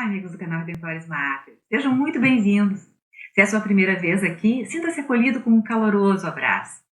amigos do canal Redentores Mater. Sejam muito bem-vindos. Se é a sua primeira vez aqui, sinta-se acolhido com um caloroso abraço.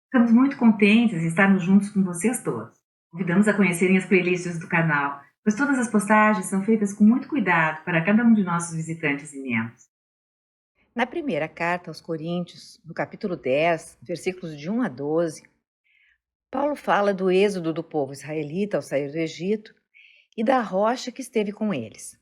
Estamos muito contentes em estarmos juntos com vocês todos. Convidamos a conhecerem as playlists do canal, pois todas as postagens são feitas com muito cuidado para cada um de nossos visitantes e membros. Na primeira carta aos Coríntios, no capítulo 10, versículos de 1 a 12, Paulo fala do êxodo do povo israelita ao sair do Egito e da rocha que esteve com eles.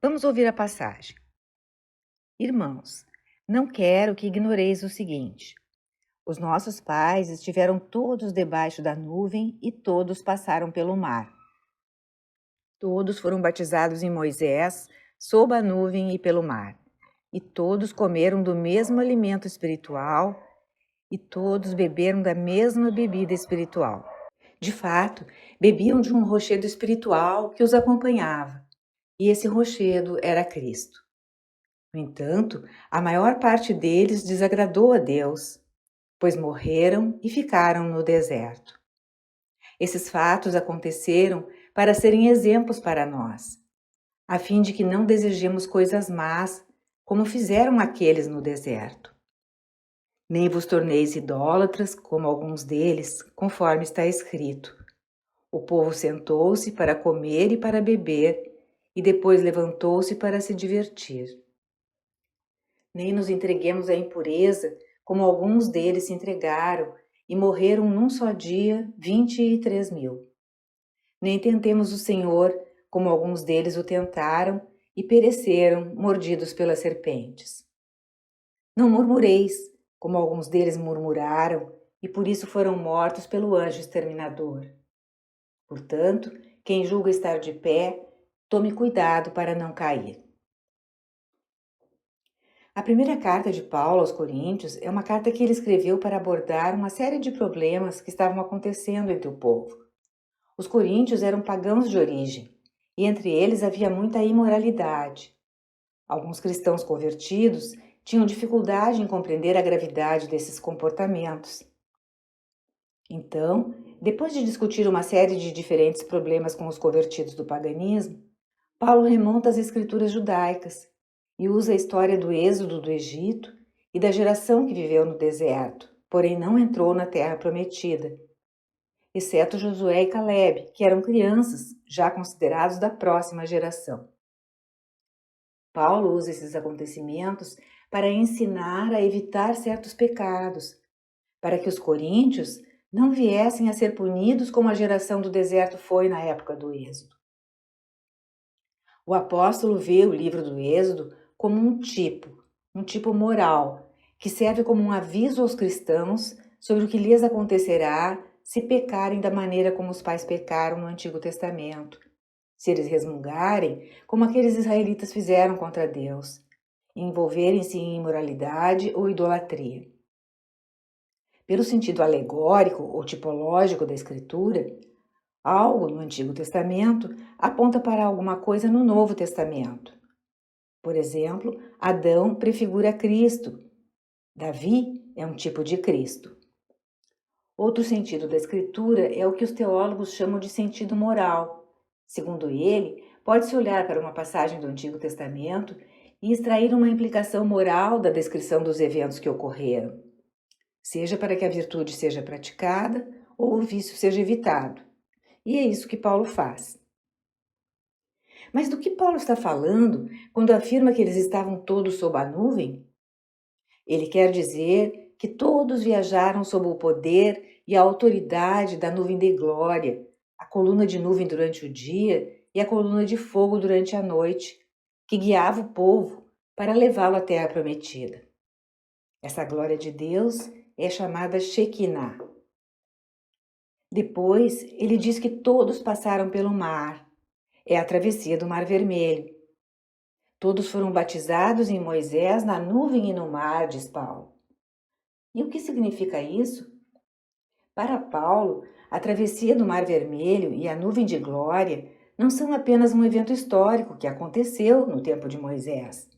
Vamos ouvir a passagem. Irmãos, não quero que ignoreis o seguinte: os nossos pais estiveram todos debaixo da nuvem e todos passaram pelo mar. Todos foram batizados em Moisés, sob a nuvem e pelo mar. E todos comeram do mesmo alimento espiritual e todos beberam da mesma bebida espiritual. De fato, bebiam de um rochedo espiritual que os acompanhava, e esse rochedo era Cristo. No entanto, a maior parte deles desagradou a Deus, pois morreram e ficaram no deserto. Esses fatos aconteceram para serem exemplos para nós, a fim de que não desejemos coisas más, como fizeram aqueles no deserto. Nem vos torneis idólatras, como alguns deles, conforme está escrito. O povo sentou-se para comer e para beber, e depois levantou-se para se divertir. Nem nos entreguemos à impureza, como alguns deles se entregaram, e morreram num só dia 23.000. Nem tentemos o Senhor, como alguns deles o tentaram, e pereceram, mordidos pelas serpentes. Não murmureis, como alguns deles murmuraram, e por isso foram mortos pelo anjo exterminador. Portanto, quem julga estar de pé, tome cuidado para não cair. A primeira carta de Paulo aos Coríntios é uma carta que ele escreveu para abordar uma série de problemas que estavam acontecendo entre o povo. Os coríntios eram pagãos de origem, e entre eles havia muita imoralidade. Alguns cristãos convertidos tinham dificuldade em compreender a gravidade desses comportamentos. Então, depois de discutir uma série de diferentes problemas com os convertidos do paganismo, Paulo remonta às escrituras judaicas e usa a história do êxodo do Egito e da geração que viveu no deserto, porém não entrou na terra prometida, exceto Josué e Calebe, que eram crianças, já considerados da próxima geração. Paulo usa esses acontecimentos para ensinar a evitar certos pecados, para que os coríntios não viessem a ser punidos como a geração do deserto foi na época do Êxodo. O apóstolo vê o livro do Êxodo como um tipo moral, que serve como um aviso aos cristãos sobre o que lhes acontecerá se pecarem da maneira como os pais pecaram no Antigo Testamento, se eles resmungarem como aqueles israelitas fizeram contra Deus, e envolverem-se em imoralidade ou idolatria. Pelo sentido alegórico ou tipológico da Escritura, algo no Antigo Testamento aponta para alguma coisa no Novo Testamento. Por exemplo, Adão prefigura Cristo. Davi é um tipo de Cristo. Outro sentido da Escritura é o que os teólogos chamam de sentido moral. Segundo ele, pode-se olhar para uma passagem do Antigo Testamento e extrair uma implicação moral da descrição dos eventos que ocorreram, seja para que a virtude seja praticada ou o vício seja evitado. E é isso que Paulo faz. Mas do que Paulo está falando quando afirma que eles estavam todos sob a nuvem? Ele quer dizer que todos viajaram sob o poder e a autoridade da nuvem de glória, a coluna de nuvem durante o dia e a coluna de fogo durante a noite, que guiava o povo para levá-lo à terra prometida. Essa glória de Deus é chamada Shekinah. Depois, ele diz que todos passaram pelo mar. É a travessia do Mar Vermelho. Todos foram batizados em Moisés na nuvem e no mar, diz Paulo. E o que significa isso? Para Paulo, a travessia do Mar Vermelho e a nuvem de glória não são apenas um evento histórico que aconteceu no tempo de Moisés.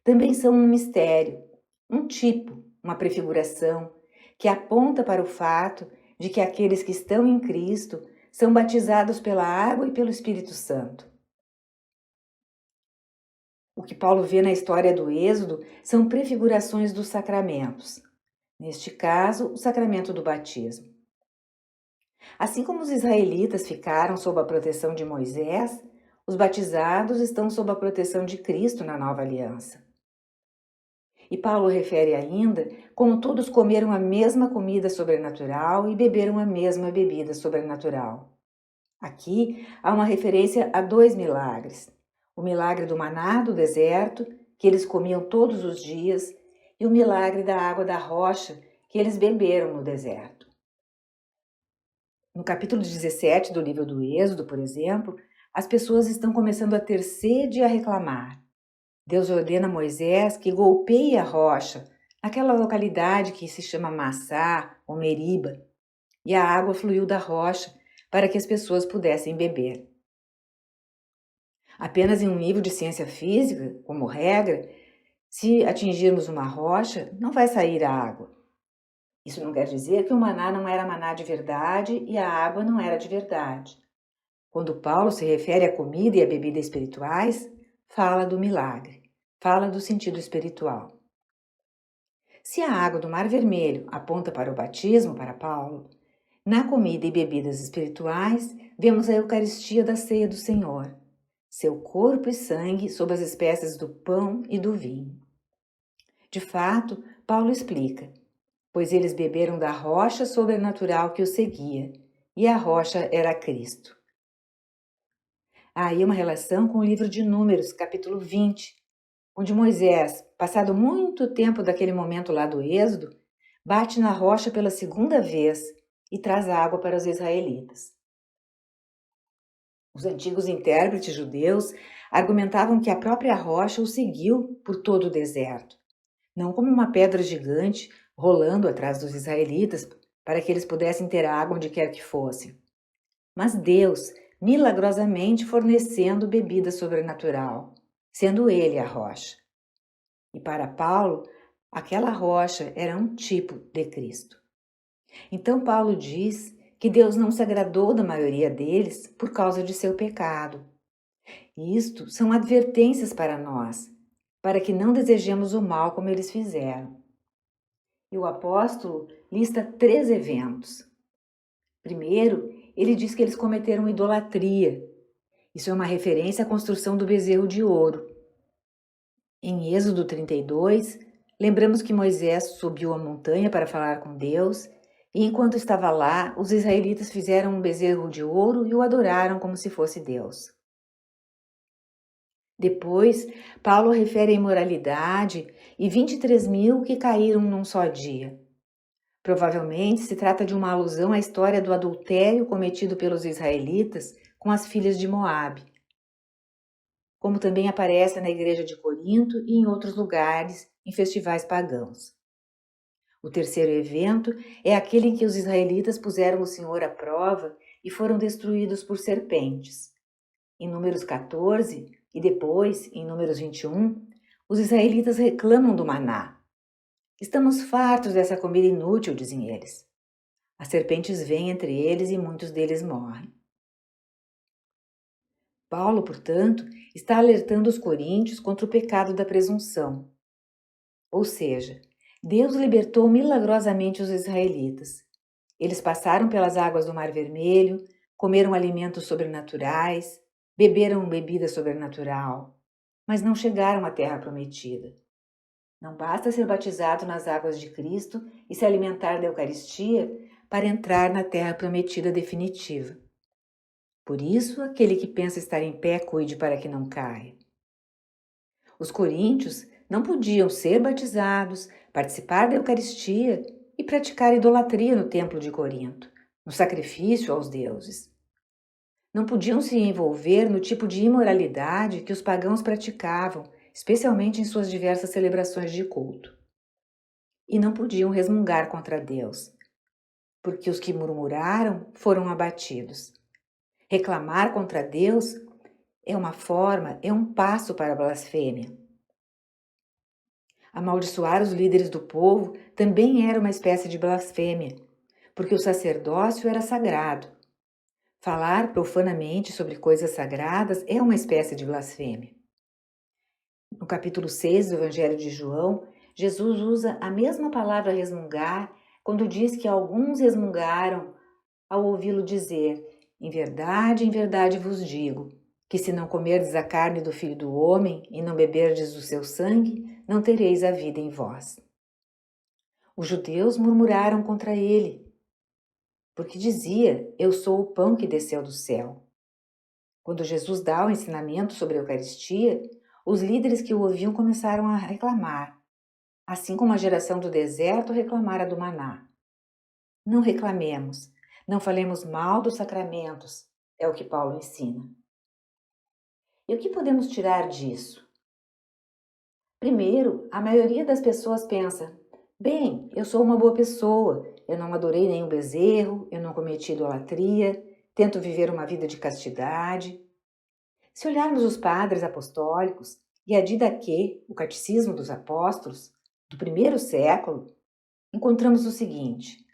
Também são um mistério, um tipo, uma prefiguração, que aponta para o fato de que aqueles que estão em Cristo são batizados pela água e pelo Espírito Santo. O que Paulo vê na história do Êxodo são prefigurações dos sacramentos. Neste caso, o sacramento do batismo. Assim como os israelitas ficaram sob a proteção de Moisés, os batizados estão sob a proteção de Cristo na nova aliança. E Paulo refere ainda como todos comeram a mesma comida sobrenatural e beberam a mesma bebida sobrenatural. Aqui há uma referência a 2 milagres: o milagre do maná do deserto, que eles comiam todos os dias, e o milagre da água da rocha, que eles beberam no deserto. No capítulo 17 do livro do Êxodo, por exemplo, as pessoas estão começando a ter sede e a reclamar. Deus ordena a Moisés que golpeie a rocha, naquela localidade que se chama Massá ou Meriba, e a água fluiu da rocha para que as pessoas pudessem beber. Apenas em um nível de ciência física, como regra, se atingirmos uma rocha, não vai sair a água. Isso não quer dizer que o maná não era maná de verdade e a água não era de verdade. Quando Paulo se refere à comida e à bebida espirituais, fala do milagre, fala do sentido espiritual. Se a água do Mar Vermelho aponta para o batismo para Paulo, na comida e bebidas espirituais vemos a Eucaristia da ceia do Senhor, seu corpo e sangue sob as espécies do pão e do vinho. De fato, Paulo explica: pois eles beberam da rocha sobrenatural que os seguia, e a rocha era Cristo. Há aí uma relação com o livro de Números, capítulo 20, onde Moisés, passado muito tempo daquele momento lá do Êxodo, bate na rocha pela segunda vez e traz água para os israelitas. Os antigos intérpretes judeus argumentavam que a própria rocha o seguiu por todo o deserto, não como uma pedra gigante rolando atrás dos israelitas para que eles pudessem ter água onde quer que fossem, mas Deus milagrosamente fornecendo bebida sobrenatural, sendo Ele a rocha. E para Paulo, aquela rocha era um tipo de Cristo. Então Paulo diz que Deus não se agradou da maioria deles por causa de seu pecado. Isto são advertências para nós, para que não desejemos o mal como eles fizeram. E o apóstolo lista 3 eventos. Primeiro, ele diz que eles cometeram idolatria. Isso é uma referência à construção do bezerro de ouro. Em Êxodo 32, lembramos que Moisés subiu a montanha para falar com Deus, e enquanto estava lá, os israelitas fizeram um bezerro de ouro e o adoraram como se fosse Deus. Depois, Paulo refere a imoralidade e 23.000 que caíram num só dia. Provavelmente se trata de uma alusão à história do adultério cometido pelos israelitas com as filhas de Moabe, como também aparece na igreja de Corinto e em outros lugares, em festivais pagãos. O terceiro evento é aquele em que os israelitas puseram o Senhor à prova e foram destruídos por serpentes. Em Números 14 e depois, em Números 21, os israelitas reclamam do maná. Estamos fartos dessa comida inútil, dizem eles. As serpentes vêm entre eles e muitos deles morrem. Paulo, portanto, está alertando os coríntios contra o pecado da presunção. Ou seja, Deus libertou milagrosamente os israelitas. Eles passaram pelas águas do Mar Vermelho, comeram alimentos sobrenaturais, beberam bebida sobrenatural, mas não chegaram à terra prometida. Não basta ser batizado nas águas de Cristo e se alimentar da Eucaristia para entrar na terra prometida definitiva. Por isso, aquele que pensa estar em pé, cuide para que não caia. Os coríntios não podiam ser batizados, participar da Eucaristia e praticar idolatria no templo de Corinto, no sacrifício aos deuses. Não podiam se envolver no tipo de imoralidade que os pagãos praticavam, especialmente em suas diversas celebrações de culto. E não podiam resmungar contra Deus, porque os que murmuraram foram abatidos. Reclamar contra Deus é um passo para a blasfêmia. Amaldiçoar os líderes do povo também era uma espécie de blasfêmia, porque o sacerdócio era sagrado. Falar profanamente sobre coisas sagradas é uma espécie de blasfêmia. no capítulo 6 do Evangelho de João, Jesus usa a mesma palavra resmungar quando diz que alguns resmungaram ao ouvi-lo dizer: em verdade vos digo, que se não comerdes a carne do Filho do Homem e não beberdes o seu sangue, não tereis a vida em vós. Os judeus murmuraram contra ele, porque dizia: eu sou o pão que desceu do céu. Quando Jesus dá o ensinamento sobre a Eucaristia, os líderes que o ouviam começaram a reclamar, assim como a geração do deserto reclamara do maná. Não reclamemos, não falemos mal dos sacramentos, é o que Paulo ensina. E o que podemos tirar disso? Primeiro, a maioria das pessoas pensa: bem, eu sou uma boa pessoa, eu não adorei nenhum bezerro, eu não cometi idolatria, tento viver uma vida de castidade. Se olharmos os padres apostólicos e a Didaquê, o Catecismo dos Apóstolos, do primeiro século, encontramos o seguinte: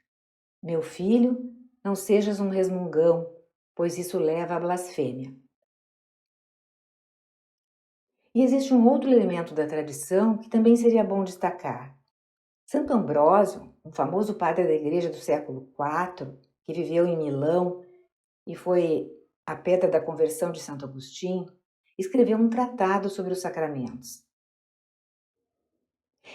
meu filho, não sejas um resmungão, pois isso leva à blasfêmia. E existe um outro elemento da tradição que também seria bom destacar. Santo Ambrósio, um famoso padre da igreja do século IV, que viveu em Milão e foi a pedra da conversão de Santo Agostinho, escreveu um tratado sobre os sacramentos.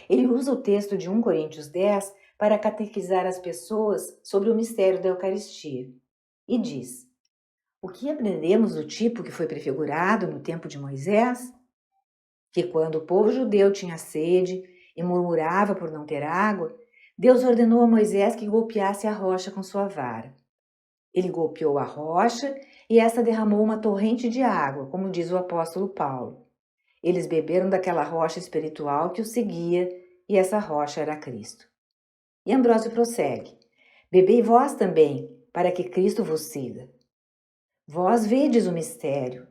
Ele usa o texto de 1 Coríntios 10 para catequizar as pessoas sobre o mistério da Eucaristia e diz: o que aprendemos do tipo que foi prefigurado no tempo de Moisés? Que quando o povo judeu tinha sede e murmurava por não ter água, Deus ordenou a Moisés que golpeasse a rocha com sua vara. Ele golpeou a rocha e essa derramou uma torrente de água, como diz o apóstolo Paulo. Eles beberam daquela rocha espiritual que os seguia e essa rocha era Cristo. E Ambrósio prossegue: bebei vós também, para que Cristo vos siga. Vós vedes o mistério.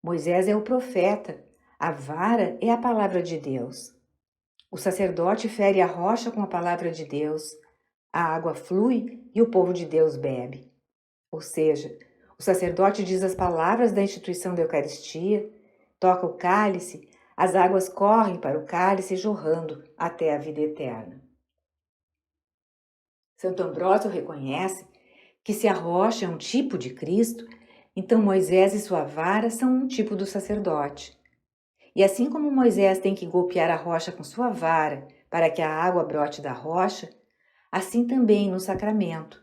Moisés é o profeta, a vara é a palavra de Deus. O sacerdote fere a rocha com a palavra de Deus, a água flui e o povo de Deus bebe. Ou seja, o sacerdote diz as palavras da instituição da Eucaristia, toca o cálice, as águas correm para o cálice jorrando até a vida eterna. Santo Ambrósio reconhece que se a rocha é um tipo de Cristo, então Moisés e sua vara são um tipo do sacerdote. E assim como Moisés tem que golpear a rocha com sua vara para que a água brote da rocha, assim também no sacramento.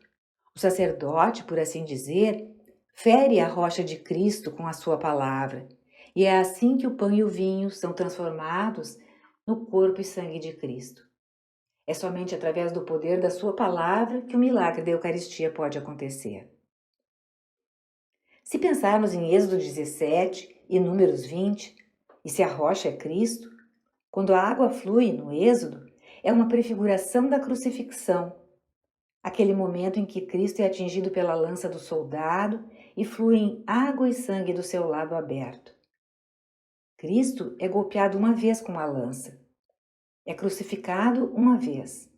O sacerdote, por assim dizer, fere a rocha de Cristo com a sua palavra, e é assim que o pão e o vinho são transformados no corpo e sangue de Cristo. É somente através do poder da sua palavra que o milagre da Eucaristia pode acontecer. Se pensarmos em Êxodo 17 e Números 20, e se a rocha é Cristo, quando a água flui no Êxodo, é uma prefiguração da crucifixão, aquele momento em que Cristo é atingido pela lança do soldado e fluem água e sangue do seu lado aberto. Cristo é golpeado uma vez com a lança, é crucificado uma vez.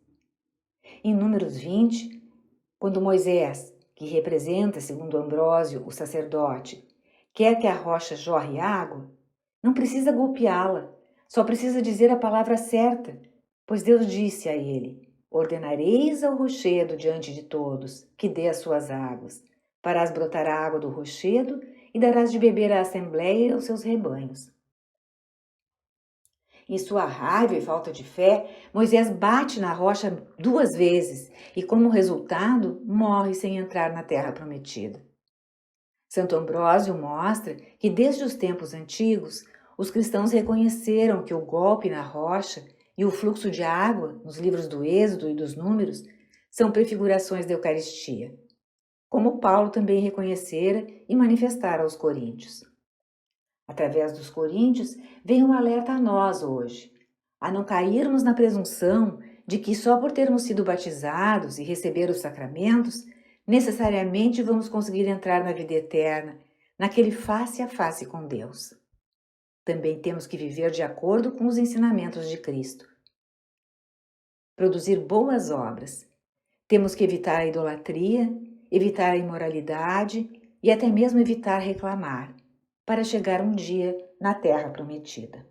Em Números 20, quando Moisés, que representa, segundo Ambrósio, o sacerdote, quer que a rocha jorre água, não precisa golpeá-la, só precisa dizer a palavra certa, pois Deus disse a ele: ordenareis ao rochedo diante de todos, que dê as suas águas. Farás brotar a água do rochedo e darás de beber à assembleia e aos seus rebanhos. Em sua raiva e falta de fé, Moisés bate na rocha 2 vezes e, como resultado, morre sem entrar na terra prometida. Santo Ambrósio mostra que, desde os tempos antigos, os cristãos reconheceram que o golpe na rocha e o fluxo de água nos livros do Êxodo e dos Números são prefigurações da Eucaristia, como Paulo também reconhecera e manifestara aos coríntios. Através dos coríntios, vem um alerta a nós hoje, a não cairmos na presunção de que só por termos sido batizados e receber os sacramentos, necessariamente vamos conseguir entrar na vida eterna, naquele face a face com Deus. Também temos que viver de acordo com os ensinamentos de Cristo. Produzir boas obras. Temos que evitar a idolatria, evitar a imoralidade e até mesmo evitar reclamar, para chegar um dia na terra prometida.